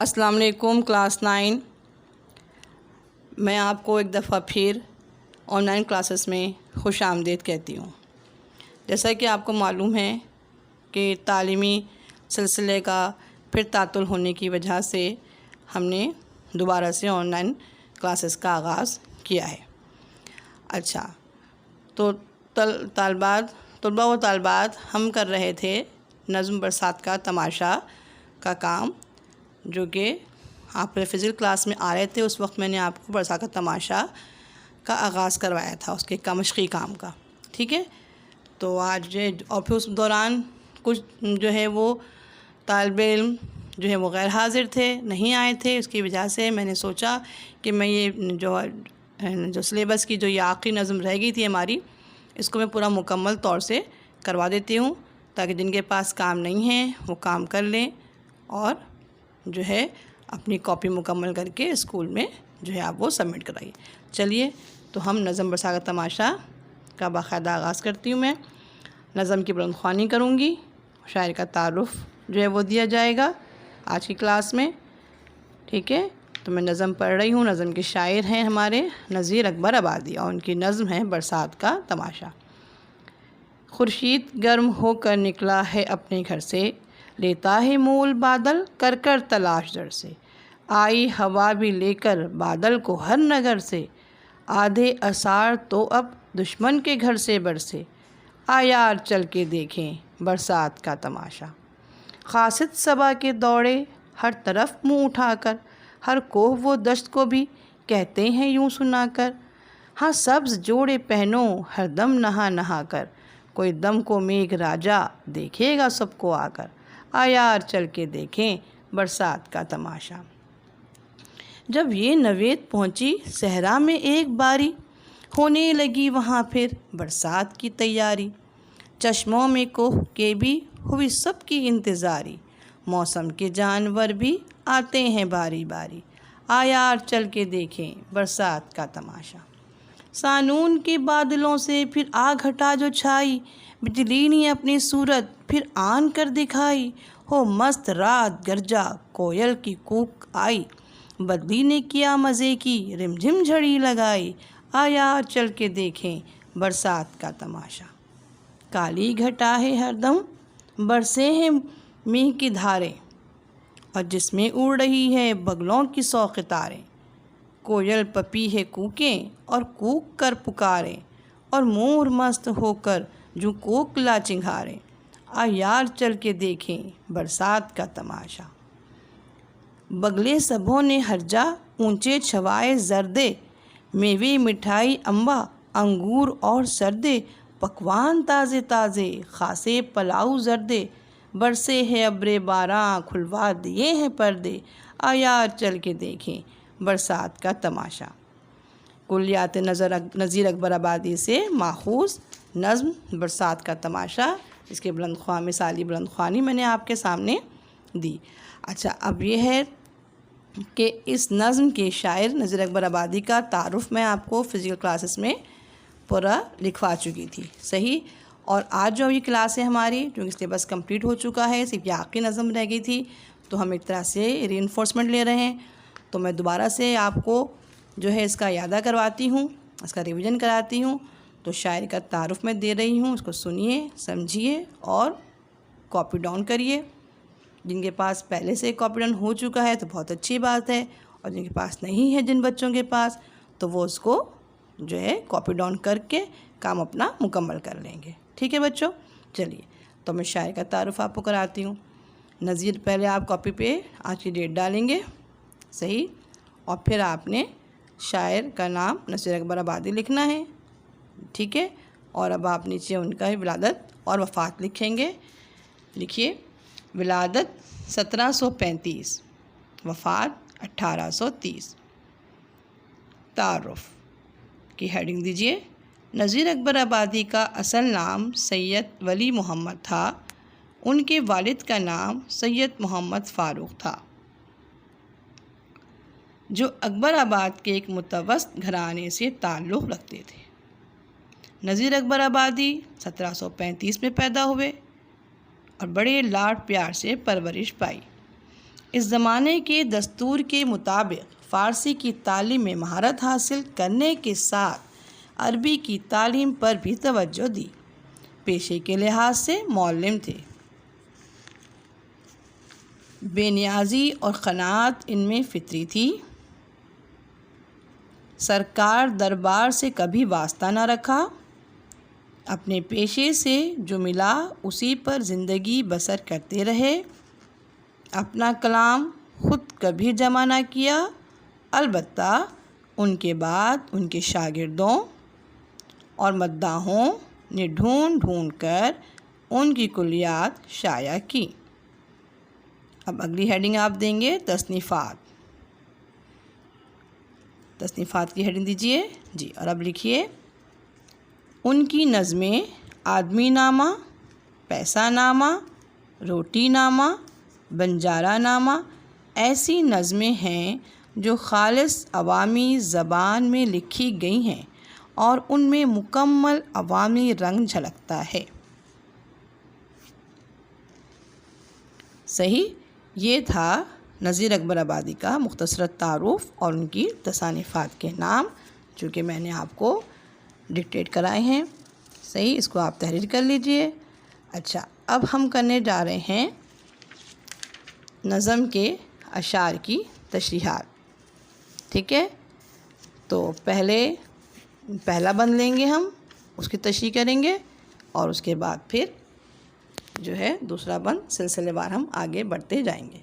السلام علیکم کلاس 9۔ میں آپ کو ایک دفعہ پھر آن لائن کلاسز میں خوش آمدید کہتی ہوں۔ جیسا کہ آپ کو معلوم ہے کہ تعلیمی سلسلے کا پھر تعطل ہونے کی وجہ سے ہم نے دوبارہ سے آن لائن کلاسز کا آغاز کیا ہے۔ اچھا، تو طلباء و طالبات ہم کر رہے تھے نظم برسات کا تماشا کا کام، جو کہ آپ فزکس کلاس میں آ رہے تھے۔ اس وقت میں نے آپ کو برسات کا تماشا کا آغاز کروایا تھا، اس کے مشقی کام کا، ٹھیک ہے۔ تو آج اور پھر اس دوران کچھ جو ہے وہ طالب علم جو ہے وہ غیر حاضر تھے، نہیں آئے تھے۔ اس کی وجہ سے میں نے سوچا کہ میں یہ جو سلیبس کی جو یہ آخری نظم رہ گئی تھی ہماری، اس کو میں پورا مکمل طور سے کروا دیتی ہوں، تاکہ جن کے پاس کام نہیں ہے وہ کام کر لیں اور جو ہے اپنی کاپی مکمل کر کے اسکول میں جو ہے آپ وہ سبمٹ کرائیے۔ چلیے، تو ہم نظم برسات کا تماشا کا باقاعدہ آغاز کرتی ہوں۔ میں نظم کی بلند خوانی کروں گی، شاعر کا تعارف جو ہے وہ دیا جائے گا آج کی کلاس میں، ٹھیک ہے۔ تو میں نظم پڑھ رہی ہوں۔ نظم کے شاعر ہیں ہمارے نذیر اکبر آبادی، اور ان کی نظم ہے برسات کا تماشا۔ خورشید گرم ہو کر نکلا ہے اپنے گھر سے، لیتا ہے مول بادل کر کر تلاش در سے، آئی ہوا بھی لے کر بادل کو ہر نگر سے، آدھے اسار تو اب دشمن کے گھر سے برسے، یار چل کے دیکھیں برسات کا تماشا۔ قاصد صبا کے دوڑے ہر طرف منہ اٹھا کر، ہر کوہ و دشت کو بھی کہتے ہیں یوں سنا کر، ہاں سبز جوڑے پہنو ہر دم نہا نہا کر، کوئی دم کو میگھ راجا دیکھے گا سب کو آ کر، یار چل کے دیکھیں برسات کا تماشا۔ جب یہ نوید پہنچی صحرا میں ایک باری، ہونے لگی وہاں پھر برسات کی تیاری، چشموں میں کوہ کے بھی ہوئی سب کی انتظاری، موسم کے جانور بھی آتے ہیں باری باری، یار چل کے دیکھیں برسات کا تماشا۔ سانون کے بادلوں سے پھر آگ ہٹا جو چھائی، بجلی نے اپنی صورت پھر آن کر دکھائی، ہو مست رات گرجا کوئل کی کوک آئی، بدلی نے کیا مزے کی رم جھم جھڑی لگائی، یار چل کے دیکھیں برسات کا تماشا۔ کالی گھٹا ہے ہر دم برسے ہیں میگھ کی دھاریں، اور جس میں اڑ رہی ہے بگلوں کی 100 قطاریں، کوئل پپی ہے کوکیں اور کوک کر پکاریں، اور مور مست ہو کر جو کوکلا چنگھاریں، یار چل کے دیکھیں برسات کا تماشا۔ بگلے سبھوں نے ہر جا اونچے چھوائے زردے، میوے مٹھائی انبا انگور اور سردے، پکوان تازے تازے خاصے پلاؤ زردے، برسے ہے ابرے باراں کھلوا دیے ہیں پردے، یار چل کے دیکھیں برسات کا تماشا۔ کلیات نذیر اکبر آبادی سے ماخوذ نظم برسات کا تماشا، اس کے مثالی بلند خوانی میں نے آپ کے سامنے دی۔ اچھا، اب یہ ہے کہ اس نظم کے شاعر نذیر اکبر آبادی کا تعارف میں آپ کو فزیکل کلاسز میں پورا لکھوا چکی تھی، صحیح۔ اور آج جو یہ کلاس ہے ہماری، جو سلیبس کمپلیٹ ہو چکا ہے، صرف یہ آخری نظم رہ گئی تھی، تو ہم ایک طرح سے ری انفورسمنٹ لے رہے ہیں۔ تو میں دوبارہ سے آپ کو جو ہے اس کا اعادہ کرواتی ہوں، اس کا ریویژن کراتی ہوں۔ تو شاعر کا تعارف میں دے رہی ہوں، اس کو سنیے، سمجھیے اور کاپی ڈاؤن کریے۔ جن کے پاس پہلے سے کاپی ڈاؤن ہو چکا ہے تو بہت اچھی بات ہے، اور جن کے پاس نہیں ہے، جن بچوں کے پاس، تو وہ اس کو جو ہے کاپی ڈاؤن کر کے کام اپنا مکمل کر لیں گے، ٹھیک ہے بچوں۔ چلیے، تو میں شاعر کا تعارف آپ کو کراتی ہوں۔ نذیر، پہلے آپ کاپی پہ آج کی ڈیٹ ڈالیں گے، صحیح، اور پھر آپ نے شاعر کا نام نذیر اکبر آبادی لکھنا ہے، ٹھیک ہے۔ اور اب آپ نیچے ان کا ولادت اور وفات لکھیں گے۔ لکھیے، ولادت 1735، وفات 1830۔ تعارف کی ہیڈنگ دیجیے۔ نذیر اکبر آبادی کا اصل نام سید ولی محمد تھا، ان کے والد کا نام سید محمد فاروق تھا، جو اکبر آباد کے ایک متوسط گھرانے سے تعلق رکھتے تھے۔ نذیر اکبر آبادی 1735 میں پیدا ہوئے اور بڑے لاڈ پیار سے پرورش پائی۔ اس زمانے کے دستور کے مطابق فارسی کی تعلیم میں مہارت حاصل کرنے کے ساتھ عربی کی تعلیم پر بھی توجہ دی۔ پیشے کے لحاظ سے معلم تھے۔ بے نیازی اور قناعت ان میں فطری تھی۔ سرکار دربار سے کبھی واسطہ نہ رکھا، اپنے پیشے سے جو ملا اسی پر زندگی بسر کرتے رہے۔ اپنا کلام خود کبھی جمع نہ کیا، البتہ ان کے بعد ان کے شاگردوں اور مداحوں نے ڈھونڈ ڈھونڈ کر ان کی کلیات شائع کی۔ اب اگلی ہیڈنگ آپ دیں گے تصنیفات۔ تصنیفات کی ہیڈنگ دیجیے جی، اور اب لکھیے ان کی نظمیں آدمی نامہ، پیسہ نامہ، روٹی نامہ، بنجارہ نامہ ایسی نظمیں ہیں جو خالص عوامی زبان میں لکھی گئی ہیں اور ان میں مکمل عوامی رنگ جھلکتا ہے۔ صحیح، یہ تھا نذیر اکبر آبادی کا مختصر تعارف اور ان کی تصانیفات کے نام، جو کہ میں نے آپ کو ڈکٹیٹ کرائے ہیں۔ صحیح، اس کو آپ تحریر کر لیجئے۔ اچھا، اب ہم کرنے جا رہے ہیں نظم کے اشعار کی تشریحات۔ ٹھیک ہے، تو پہلا بند لیں گے ہم، اس کی تشریح کریں گے، اور اس کے بعد پھر جو ہے دوسرا بند سلسلے وار ہم آگے بڑھتے جائیں گے۔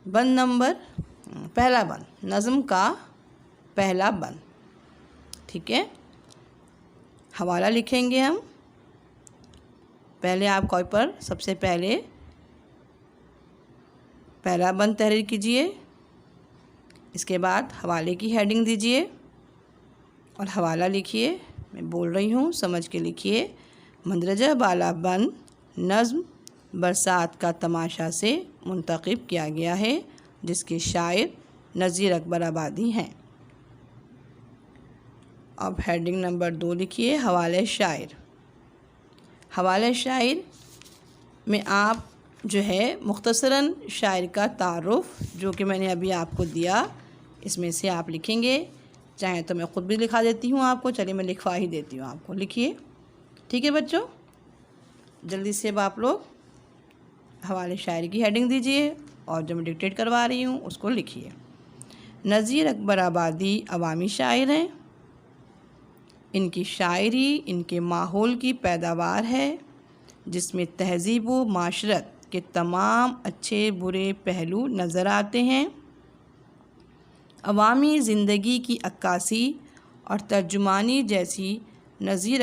بند نمبر پہلا بند، نظم کا پہلا بند۔ ٹھیک ہے، حوالہ لکھیں گے ہم۔ پہلے آپ کاپی پر سب سے پہلے پہلا بند تحریر کیجئے، اس کے بعد حوالے کی ہیڈنگ دیجئے اور حوالہ لکھیے۔ میں بول رہی ہوں، سمجھ کے لکھیے۔ مندرجہ بالا بند نظم برسات کا تماشا سے منتخب کیا گیا ہے، جس کے شاعر نذیر اکبر آبادی ہیں۔ اب ہیڈنگ نمبر 2 لکھیے، حوالہ شاعر۔ حوالہ شاعر میں آپ جو ہے مختصراً شاعر کا تعارف جو کہ میں نے ابھی آپ کو دیا، اس میں سے آپ لکھیں گے۔ چاہیں تو میں خود بھی لکھا دیتی ہوں آپ کو، چلیے میں لکھوا ہی دیتی ہوں آپ کو، لکھیے۔ ٹھیک ہے بچوں، جلدی سے اب آپ لوگ حوالہ شاعر کی ہیڈنگ دیجیے اور جو میں ڈکٹیٹ کروا رہی ہوں اس کو لکھیے۔ نذیر اکبر آبادی عوامی شاعر ہیں۔ ان کی شاعری ان کے ماحول کی پیداوار ہے، جس میں تہذیب و معاشرت کے تمام اچھے برے پہلو نظر آتے ہیں۔ عوامی زندگی کی عکاسی اور ترجمانی جیسی نذیر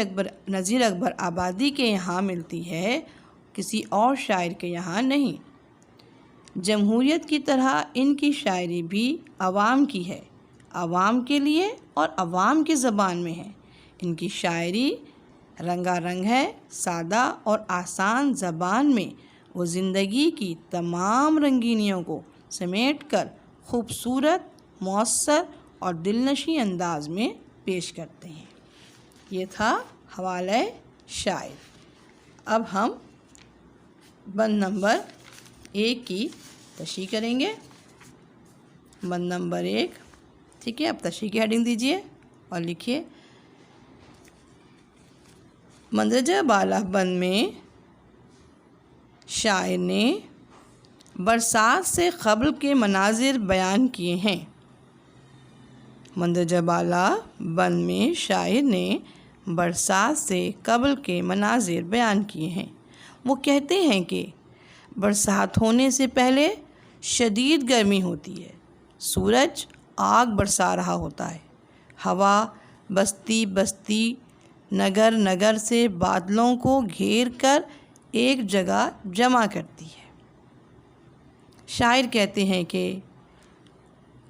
اکبر آبادی کے یہاں ملتی ہے، کسی اور شاعر کے یہاں نہیں۔ جمہوریت کی طرح ان کی شاعری بھی عوام کی ہے، عوام کے لیے اور عوام کی زبان میں ہے۔ ان کی شاعری رنگا رنگ ہے، سادہ اور آسان زبان میں وہ زندگی کی تمام رنگینیوں کو سمیٹ کر خوبصورت، مؤثر اور دلنشیں انداز میں پیش کرتے ہیں۔ یہ تھا حوالہ شاعر۔ اب ہم بند نمبر 1 کی تشریح کریں گے۔ بند نمبر 1، ٹھیک ہے، اب تشریح کی ہیڈنگ دیجیے اور لکھیے۔ مندرجہ بالا بند میں شاعر نے برسات سے قبل کے مناظر بیان کیے ہیں۔ مندرجہ بالا بند میں شاعر نے برسات سے قبل کے مناظر بیان کیے ہیں۔ وہ کہتے ہیں کہ برسات ہونے سے پہلے شدید گرمی ہوتی ہے، سورج آگ برسا رہا ہوتا ہے، ہوا بستی بستی نگر نگر سے بادلوں کو گھیر کر ایک جگہ جمع کرتی ہے۔ شاعر کہتے ہیں کہ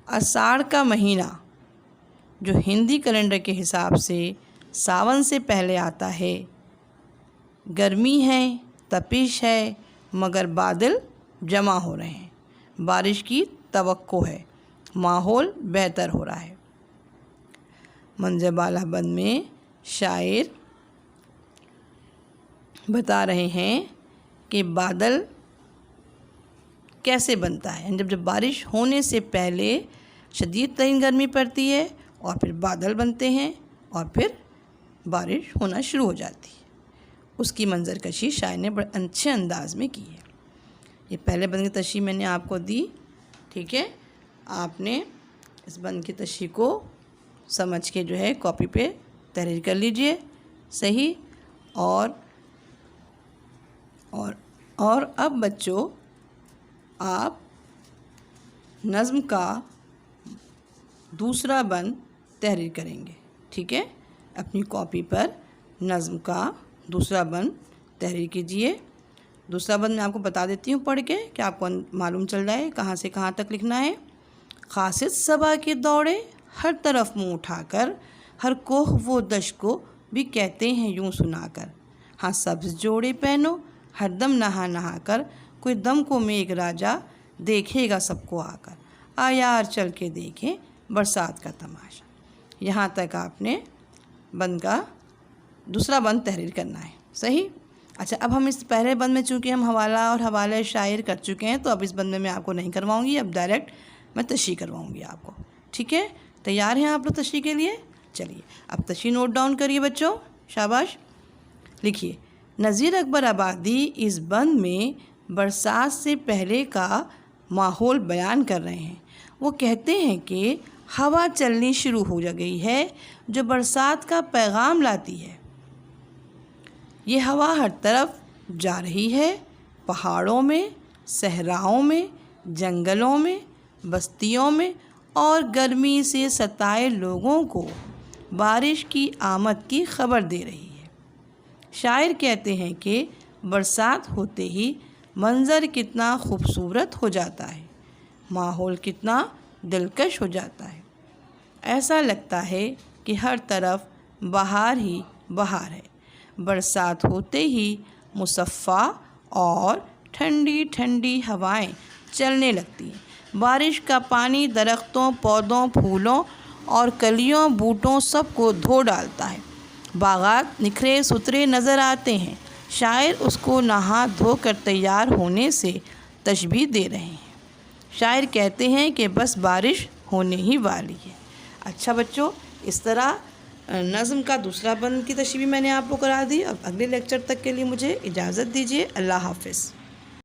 آষاڑھ کا مہینہ جو ہندی کیلنڈر کے حساب سے ساون سے پہلے آتا ہے، گرمی ہے، تپش ہے، مگر بادل جمع ہو رہے ہیں، بارش کی توقع ہے، ماحول بہتر ہو رہا ہے۔ مندرجہ بالا بند میں شاعر بتا رہے ہیں کہ بادل کیسے بنتا ہے، جب بارش ہونے سے پہلے شدید ترین گرمی پڑتی ہے اور پھر بادل بنتے ہیں اور پھر بارش ہونا شروع ہو جاتی ہے۔ اس کی منظر کشی شاعر نے بڑے اچھے انداز میں کی ہے۔ یہ پہلے بند کی تشریح میں نے آپ کو دی، ٹھیک ہے۔ آپ نے اس بند کی تشریح کو سمجھ کے جو ہے کاپی پہ تحریر کر لیجئے، صحیح۔ اور اب بچوں آپ نظم کا دوسرا بند تحریر کریں گے، ٹھیک ہے۔ اپنی کاپی پر نظم کا دوسرا بند تحریر کیجئے۔ دوسرا بند میں آپ کو بتا دیتی ہوں پڑھ کے کہ آپ کو معلوم چل رہا ہے کہاں سے کہاں تک لکھنا ہے۔ قاصد صبا کے دوڑے ہر طرف منہ اٹھا کر، ہر کوہ و دشت کو بھی کہتے ہیں یوں سنا کر۔ ہاں سبز جوڑے پہنو ہر دم نہا نہا کر، کوئی دم کو میغ راجا دیکھے گا سب کو آ کر۔ آ یار چل کے دیکھیں برسات کا تماشا۔ یہاں تک آپ نے بند کا دوسرا بند تحریر کرنا ہے، صحیح۔ اچھا، اب ہم اس پہلے بند میں چونکہ ہم حوالہ اور حوالہ شاعر کر چکے ہیں تو اب اس بند میں آپ کو نہیں کرواؤں گی، اب ڈائریکٹ میں تشریح کرواؤں گی آپ کو، ٹھیک ہے۔ تیار ہیں آپ لوگ تشریح کے لیے؟ چلیے اب تشریح نوٹ ڈاؤن کریے بچوں، شاباش۔ لکھیے، نذیر اکبر آبادی اس بند میں برسات سے پہلے کا ماحول بیان کر رہے ہیں۔ وہ کہتے ہیں کہ ہوا چلنی شروع ہو گئی ہے جو برسات کا پیغام لاتی ہے۔ یہ ہوا ہر طرف جا رہی ہے، پہاڑوں میں، صحراؤں میں، جنگلوں میں، بستیوں میں، اور گرمی سے ستائے لوگوں کو بارش کی آمد کی خبر دے رہی ہے۔ شاعر کہتے ہیں کہ برسات ہوتے ہی منظر کتنا خوبصورت ہو جاتا ہے، ماحول کتنا دلکش ہو جاتا ہے۔ ایسا لگتا ہے کہ ہر طرف بہار ہی بہار ہے۔ برسات ہوتے ہی مصفا اور ٹھنڈی ٹھنڈی ہوائیں چلنے لگتی ہیں۔ بارش کا پانی درختوں، پودوں، پھولوں اور کلیوں، بوٹوں سب کو دھو ڈالتا ہے۔ باغات نکھرے ستھرے نظر آتے ہیں۔ شاعر اس کو نہا دھو کر تیار ہونے سے تشبیہ دے رہے ہیں۔ شاعر کہتے ہیں کہ بس بارش ہونے ہی والی ہے۔ اچھا بچوں، اس طرح نظم کا دوسرا بند کی تشریح میں نے آپ کو کرا دی۔ اب اگلے لیکچر تک کے لیے مجھے اجازت دیجیے۔ اللہ حافظ۔